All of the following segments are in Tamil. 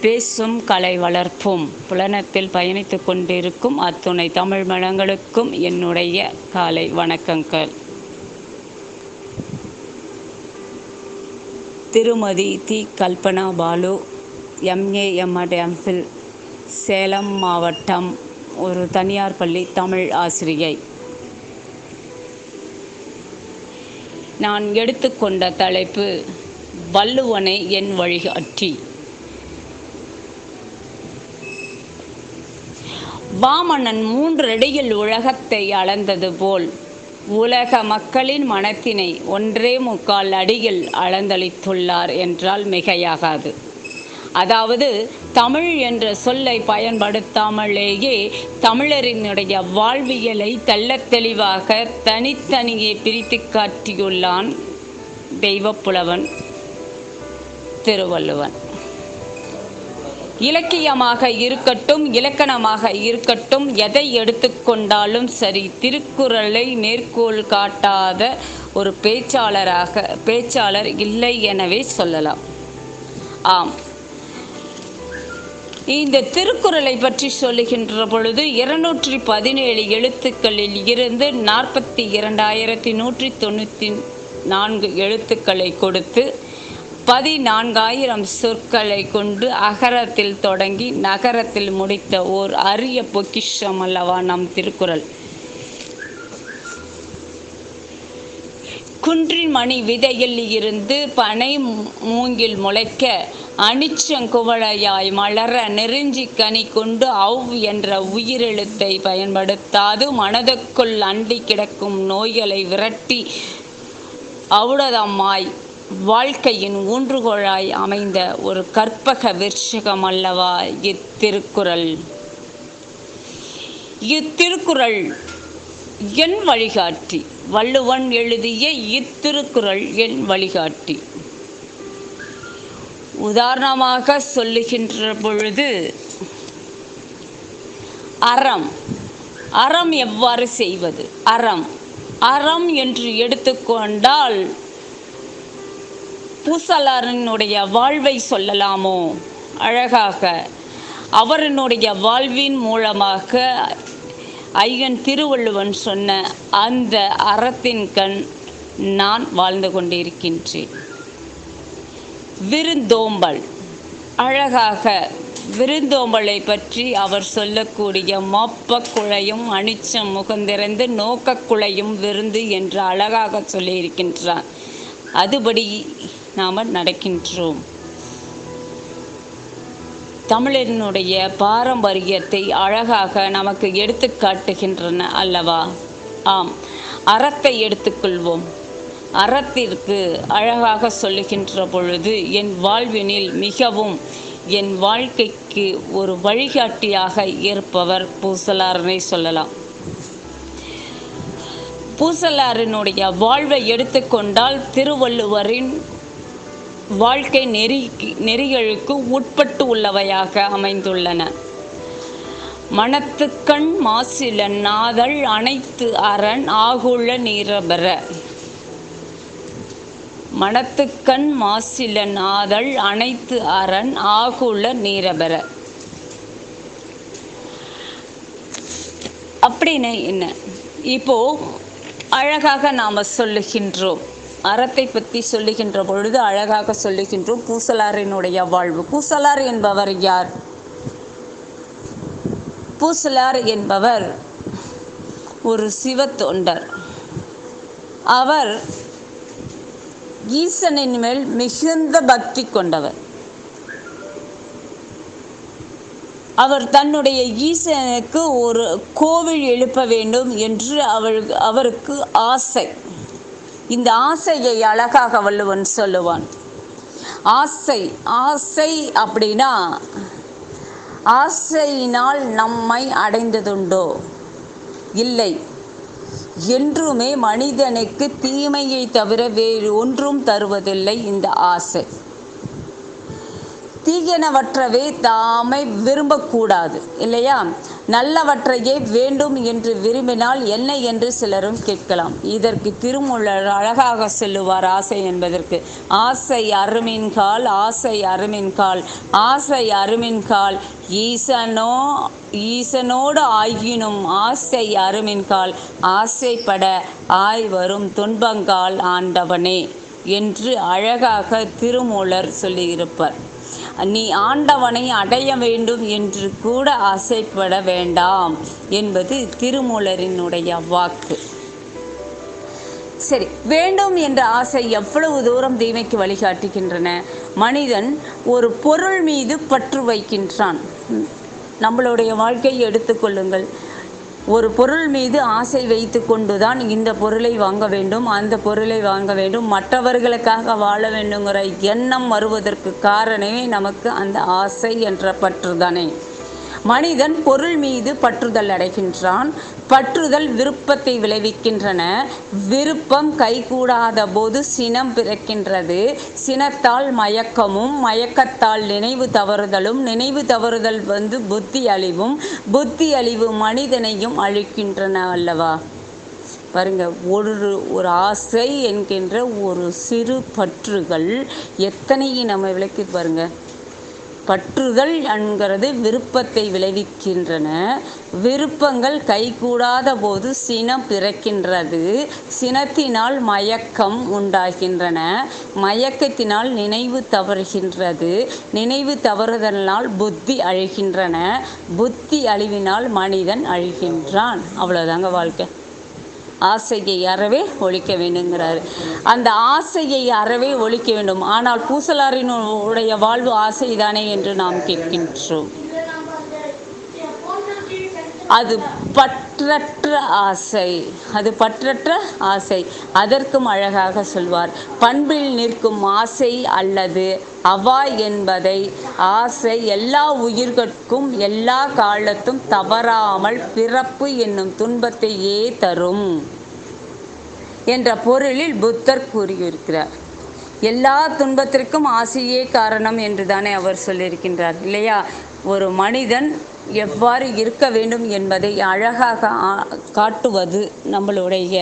பேசும் கலை வளர்ப்போம். புலனத்தில் பயணித்துக் கொண்டிருக்கும் அத்துணை தமிழ் மனங்களுக்கும் என்னுடைய காலை வணக்கங்கள். திருமதி தி. Kalpana Balu, MA M.Ed M.Phil, Salem மாவட்டம், ஒரு தனியார் பள்ளி தமிழ் ஆசிரியை. நான் எடுத்துக்கொண்ட தலைப்பு வள்ளுவனே என் வழிகாட்டி. வாமனன் 3 அடியில் உலகத்தை அளந்தது போல் உலக மக்களின் மனத்தினை 1.25 அடியில் அளந்தளித்துள்ளார் என்றால் மிகையாகாது. அதாவது தமிழ் என்ற சொல்லை பயன்படுத்தாமலேயே தமிழரினுடைய வாழ்வியலை தெள்ளத் தெளிவாக தனித்தனியே பிரித்து காட்டியுள்ளான் தெய்வப்புலவன் திருவள்ளுவன். இலக்கியமாக இருக்கட்டும், இலக்கணமாக இருக்கட்டும், எதை எடுத்துக்கொண்டாலும் சரி, திருக்குறளை மேற்கோள் காட்டாத ஒரு பேச்சாளர் இல்லை எனவே சொல்லலாம். ஆம், இந்த திருக்குறளை பற்றி சொல்லுகின்ற பொழுது 217 எழுத்துக்களில் இருந்து 42,194 எழுத்துக்களை கொடுத்து 14,000 சொற்களை கொண்டு அகரத்தில் தொடங்கி நகரத்தில் முடித்த ஓர் அரிய பொக்கிஷம் அல்லவா நம் திருக்குறள். குன்றின் மணி விதையில் இருந்து பனை மூங்கில் முளைக்க அனிச்சங்குவளையாய் மலர நெருஞ்சி கனி கொண்டு என்ற உயிரெழுத்தை பயன்படுத்தாது மனதுக்குள் அண்டி கிடக்கும் நோய்களை விரட்டி ஔடதமாய் வாழ்க்கையின் ஊன்றுகோலாய் அமைந்த ஒரு கற்பக விருட்சகம் அல்லவா இத்திருக்குறள். இத்திருக்குறள் என் வழிகாட்டி. வள்ளுவன் எழுதிய இத்திருக்குறள் என் வழிகாட்டி. உதாரணமாக சொல்லுகின்ற பொழுது அறம் எவ்வாறு செய்வது? அறம் என்று எடுத்துக்கொண்டால் பூசலாரினுடைய வாழ்வை சொல்லலாமோ அழகாக. அவரினுடைய வாழ்வின் மூலமாக ஐயன் திருவள்ளுவன் சொன்ன அந்த அறத்தின் கண் நான் வாழ்ந்து கொண்டிருக்கின்றேன். விருந்தோம்பல், அழகாக விருந்தோம்பலை பற்றி அவர் சொல்லக்கூடிய மோப்பக்குழையும் அனிச்சம் முகந்திறந்து நோக்கக்குழையும் விருந்து என்று அழகாக சொல்லியிருக்கின்றார். அதுபடி நாம் நடக்கின்றோம். தமிழரினுடைய பாரம்பரியத்தை அழகாக நமக்கு எடுத்து காட்டுகின்றன அல்லவா. ஆம், அறத்தை எடுத்துக்கொள்வோம். அறத்திற்கு அழகாக சொல்லுகின்ற பொழுது என் வாழ்வினில் மிகவும் என் வாழ்க்கைக்கு ஒரு வழிகாட்டியாக இருப்பவர் பூசலாரனை சொல்லலாம். பூசலாரினுடைய வாழ்வை எடுத்துக்கொண்டால் திருவள்ளுவரின் வாழ்க்கை நெறிகளுக்கு உட்பட்டு உள்ளவையாக அமைந்துள்ளன. மனத்துக்கண் மாசில நாதல் அனைத்து அரண் ஆகுள்ள நீரபெற. மனத்துக்கண் மாசில நாதல் அனைத்து அரண் ஆகுள்ள நீரபெற. அப்படின்னு என்ன? இப்போ அழகாக நாம் சொல்லுகின்றோம். அறத்தை பற்றி சொல்லுகின்ற பொழுது அழகாக சொல்லுகின்றோம். பூசலாரினுடைய வாழ்வு. பூசலார் என்பவர் யார்? பூசலார் என்பவர் ஒரு சிவ தொண்டர். அவர் ஈசனின் மேல் மிகுந்த பக்தி கொண்டவர். அவர் தன்னுடைய ஈசனுக்கு ஒரு கோவில் எழுப்ப வேண்டும் என்று அவருக்கு ஆசை. இந்த ஆசையை அழகாக வள்ளுவன் சொல்லுவான். ஆசை அப்படின்னா, ஆசையினால் நம்மை அடைந்ததுண்டோ? இல்லை. என்றுமே மனிதனுக்கு தீமையை தவிர வேறு ஒன்றும் தருவதில்லை இந்த ஆசை. தீயனவற்றவே தாமை விரும்பக்கூடாது இல்லையா? நல்லவற்றையே வேண்டும் என்று விரும்பினால் என்ன என்று சிலரும் கேட்கலாம். இதற்கு திருமூலர் அழகாக சொல்லுவார் ஆசை என்பதற்கு. ஆசை அருமின்கால், ஆசை அருமின்கால், ஆசை அருமின்கால், ஈசனோடு ஆயினும் ஆசை அருமின்கால், ஆசைப்பட ஆய் வரும் துன்பங்கால் ஆண்டவனே என்று அழகாக திருமூலர் சொல்லியிருப்பார். நீ ஆண்டவனை அடைய வேண்டும் என்று கூட ஆசைப்பட வேண்டாம் என்பது திருமூலரினுடைய வாக்கு. சரி, வேண்டும் என்ற ஆசை எவ்வளவு தூரம் தீமைக்கு வழிகாட்டுகின்றன. மனிதன் ஒரு பொருள் மீது பற்று வைக்கின்றான். நம்மளுடைய வாழ்க்கையை எடுத்துக்கொள்ளுங்கள். ஒரு பொருள் மீது ஆசை வைத்து கொண்டுதான் இந்த பொருளை வாங்க வேண்டும், அந்த பொருளை வாங்க வேண்டும், மற்றவர்களுக்காக வாழ வேண்டுங்கிற எண்ணம் வருவதற்கு காரணமே நமக்கு அந்த ஆசை என்ற பற்று தானே. மனிதன் பொருள் மீது பற்றுதல் அடைகின்றான். பற்றுதல் விருப்பத்தை விளைவிக்கின்றன. விருப்பம் கைகூடாத போது சினம் பிறக்கின்றது. சினத்தால் மயக்கமும், மயக்கத்தால் நினைவு தவறுதலும், நினைவு தவறுதல் புத்தி அழிவும், புத்தி அழிவு மனிதனையும் அழிக்கின்றன அல்லவா? பாருங்க, ஒரு ஆசை என்கின்ற ஒரு சிறு பற்றுகள் எத்தனையை நம்ம விளக்கி பாருங்க. பற்றுதல் என்கிறது விருப்பத்தை விளைவிக்கின்றன. விருப்பங்கள் கைகூடாத போது சினம் பிறக்கின்றது. சினத்தினால் மயக்கம் உண்டாகின்றன. மயக்கத்தினால் நினைவு தவறுகின்றது. நினைவு தவறுதலினால் புத்தி அழிகின்றன. புத்தி அழிவினால் மனிதன் அழிகின்றான். அவ்வளோதாங்க வாழ்க்கை. ஆசையை அறவே ஒழிக்க வேண்டுங்கிறார். அந்த ஆசையை அறவே ஒழிக்க வேண்டும். ஆனால் பூசலாரினுடைய வாழ்வு ஆசைதானே என்று நாம் கேட்கின்றோம். அது பற்றற்ற ஆசை. அது பற்றற்ற ஆசை. அதற்கும் அழகாக சொல்வார். பண்பில் நிற்கும் ஆசை அல்லது அவா என்பதை ஆசை எல்லா உயிர்கட்கும் எல்லா காலத்தும் தவறாமல் பிறப்பு என்னும் துன்பத்தையே தரும் என்ற பொருளில் புத்தர் கூறியிருக்கிறார். எல்லா துன்பத்திற்கும் ஆசையே காரணம் என்று தானே அவர் சொல்லியிருக்கின்றார் இல்லையா? ஒரு மனிதன் எவ்வாறு இருக்க வேண்டும் என்பதை அழகாக காட்டுவது நம்மளுடைய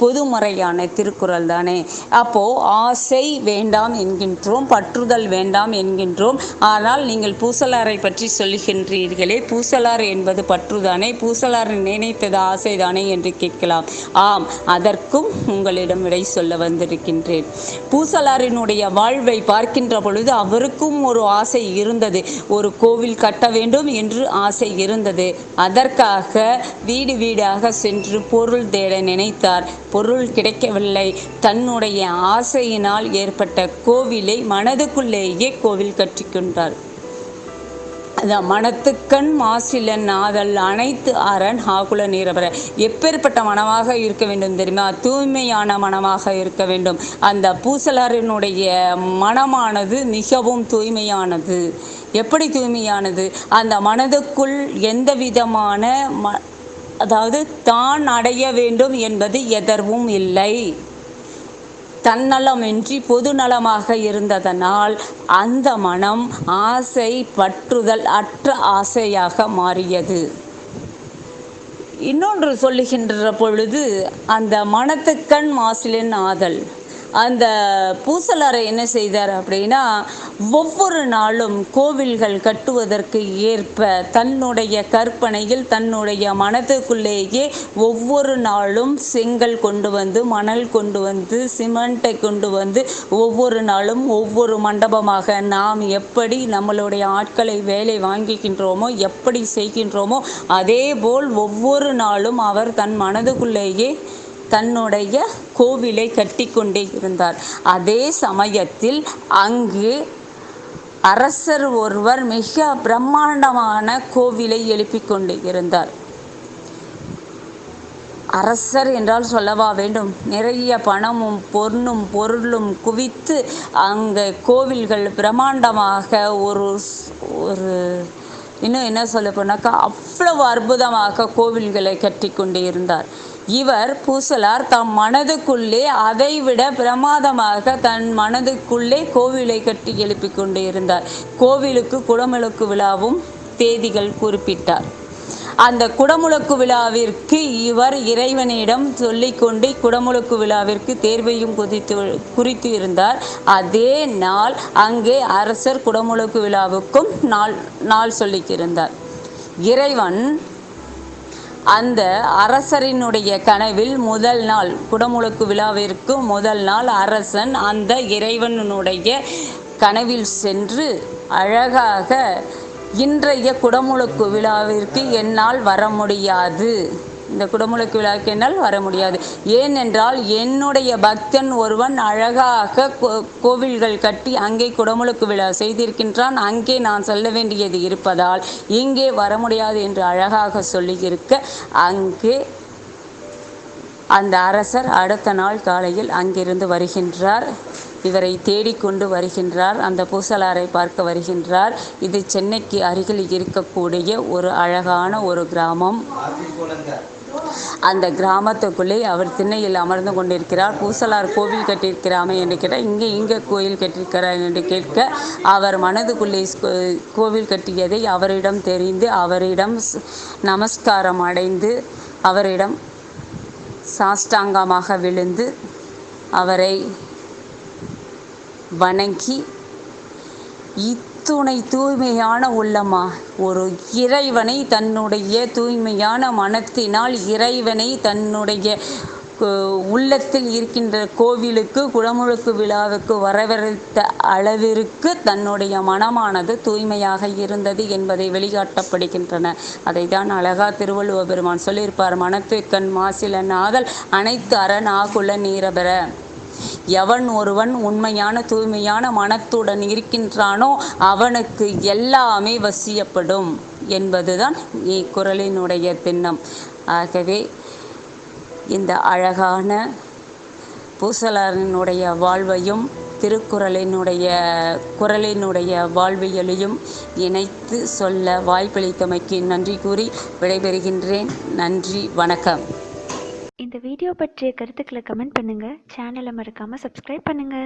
பொதுமறையான திருக்குறள் தானே. அப்போது ஆசை வேண்டாம் என்கின்றோம், பற்றுதல் வேண்டாம் என்கின்றோம். ஆனால் நீங்கள் பூசலாரை பற்றி சொல்லுகின்றீர்களே, பூசலார் என்பது பற்றுதானே, பூசலார் நினைத்தது ஆசைதானே என்று கேட்கலாம். ஆம், அதற்கும் உங்களிடம் விடை சொல்ல வந்திருக்கின்றேன். பூசலாரினுடைய வாழ்வை பார்க்கின்ற பொழுது அவருக்கும் ஒரு ஆசை இருந்தது. ஒரு கோவில் கட்ட வேண்டும் என்று ஆசை இருந்தது. அதற்காக வீடு வீடாக சென்று பொருள் தேட நினைத்தார். பொருள் கிடைக்கவில்லை. தன்னுடைய ஆசையினால் ஏற்பட்ட கோவிலை மனதுக்குள்ளேயே கோவில் கட்டிக்கொண்டார். மனத்துக்கண் மாசிலன் ஆதல் அனைத்து அரண் ஆகுல நீரவர. எப்பேற்பட்ட மனமாக இருக்க வேண்டும் தெரியுமா? தூய்மையான மனமாக இருக்க வேண்டும். அந்த பூசலாரினுடைய மனமானது மிகவும் தூய்மையானது. எப்படி தூய்மையானது? அந்த மனதுக்குள் எந்த விதமான அதாவது தான் அடைய வேண்டும் என்பது எதற்கும் இல்லை. தன்னலமின்றி பொதுநலமாக இருந்ததனால் அந்த மனம் ஆசை பற்றுதல் அற்ற ஆசையாக மாறியது. இன்னொன்று சொல்லுகின்ற பொழுது அந்த மனத்துக்கண் மாசிலன் ஆதல். அந்த பூசலாரை என்ன செய்தார் அப்படின்னா, ஒவ்வொரு நாளும் கோவில்கள் கட்டுவதற்கு ஏற்ப தன்னுடைய கற்பனையில் தன்னுடைய மனதுக்குள்ளேயே ஒவ்வொரு நாளும் செங்கல் கொண்டு வந்து, மணல் கொண்டு வந்து, சிமெண்ட்டை கொண்டு வந்து ஒவ்வொரு நாளும் ஒவ்வொரு மண்டபமாக நாம் எப்படி நம்மளுடைய ஆட்களை வேலை வாங்குகின்றோமோ, எப்படி செய்கின்றோமோ அதேபோல் ஒவ்வொரு நாளும் அவர் தன் மனதுக்குள்ளேயே தன்னுடைய கோவிலை கட்டி கொண்டே இருந்தார். அதே சமயத்தில் அங்கு அரசர் ஒருவர் மிக பிரம்மாண்டமான கோவிலை எழுப்பிக் கொண்டு இருந்தார். அரசர் என்றால் சொல்லவா வேண்டும்? நிறைய பணமும் பொருளும் குவித்து அங்கே கோவில்கள் பிரம்மாண்டமாக ஒரு இன்னும் என்ன சொல்ல போனாக்கா அவ்வளவு அற்புதமாக கோவில்களை கட்டி கொண்டே இருந்தார். இவர் பூசலார் தம் மனதுக்குள்ளே அதைவிட பிரமாதமாக தன் மனதுக்குள்ளே கோவிலை கட்டி எழுப்பிக் கொண்டு இருந்தார். கோவிலுக்கு குடமுழுக்கு விழாவும் தேதிகள் குறிப்பிட்டார். அந்த குடமுழுக்கு விழாவிற்கு இவர் இறைவனிடம் சொல்லிக்கொண்டு குடமுழுக்கு விழாவிற்கு தேர்வையும் குறித்து இருந்தார். அதே நாள் அங்கே அரசர் குடமுழுக்கு விழாவுக்கும் நாள் சொல்லியிருந்தார். இறைவன் அந்த அரசரினுடைய கனவில் முதல் நாள் குடமுழுக்கு விழாவிற்கு முதல் நாள் அரசன் அந்த இறைவனுடைய கனவில் சென்று அழகாக, இன்றைய குடமுழுக்கு விழாவிற்கு என்னால் வர முடியாது, இந்த குடமுழுக்கு விழாவுக்கு என்னால் வர முடியாது. ஏனென்றால் என்னுடைய பக்தன் ஒருவன் அழகாக கோவில்கள் கட்டி அங்கே குடமுழுக்கு விழா செய்திருக்கின்றான். அங்கே நான் செல்ல வேண்டியது இருப்பதால் இங்கே வர முடியாது என்று அழகாக சொல்லியிருக்க, அங்கே அந்த அரசர் அடுத்த நாள் காலையில் அங்கிருந்து வருகின்றார். இவரை தேடிக்கொண்டு வருகின்றார். அந்த பூசலாரை பார்க்க வருகின்றார். இது சென்னைக்கு அருகில் இருக்கக்கூடிய ஒரு அழகான ஒரு கிராமம். அந்த கிராமத்துக்குள்ளே அவர் திண்ணையில் அமர்ந்து கொண்டிருக்கிறார். பூசலார் கோவில் கட்டியிருக்கிறாமே என்று கேட்டால், இங்கே கோயில் கட்டியிருக்கிறார் என்று கேட்க, அவர் மனதுக்குள்ளே கோவில் கட்டியதை அவரிடம் தெரிந்து அவரிடம் நமஸ்காரம் அடைந்து அவரிடம் சாஷ்டாங்கமாக விழுந்து அவரை வணங்கி, இத்துணை தூய்மையான உள்ளமா, ஒரு இறைவனை தன்னுடைய தூய்மையான மனத்தினால் இறைவனை தன்னுடைய உள்ளத்தில் இருக்கின்ற கோவிலுக்கு குடமுழுக்கு விழாவுக்கு வரவழைத்த அளவிற்கு தன்னுடைய மனமானது தூய்மையாக இருந்தது என்பதை வெளிக்காட்டப்படுகின்றன. அதை தான் அழகா திருவள்ளுவ பெருமான் சொல்லியிருப்பார், மனத்துக்கண் மாசிலன் ஆதல் அனைத்து அரண் ஆகுல நீரபெற. எவன் ஒருவன் உண்மையான தூய்மையான மனத்துடன் இருக்கின்றானோ அவனுக்கு எல்லாமே வசியப்படும் என்பதுதான் இக்குறளினுடைய திண்ணம். ஆகவே இந்த அழகான பூசலாரினுடைய வாழ்வையும் குறளினுடைய வாழ்வியலையும் இணைத்து சொல்ல வாய்ப்பளித்தமைக்கு நன்றி கூறி விடைபெறுகின்றேன். நன்றி, வணக்கம். இந்த வீடியோ பற்றிய கருத்துக்களை கமெண்ட் பண்ணுங்க. சேனலை மறக்காம சப்ஸ்கிரைப் பண்ணுங்க.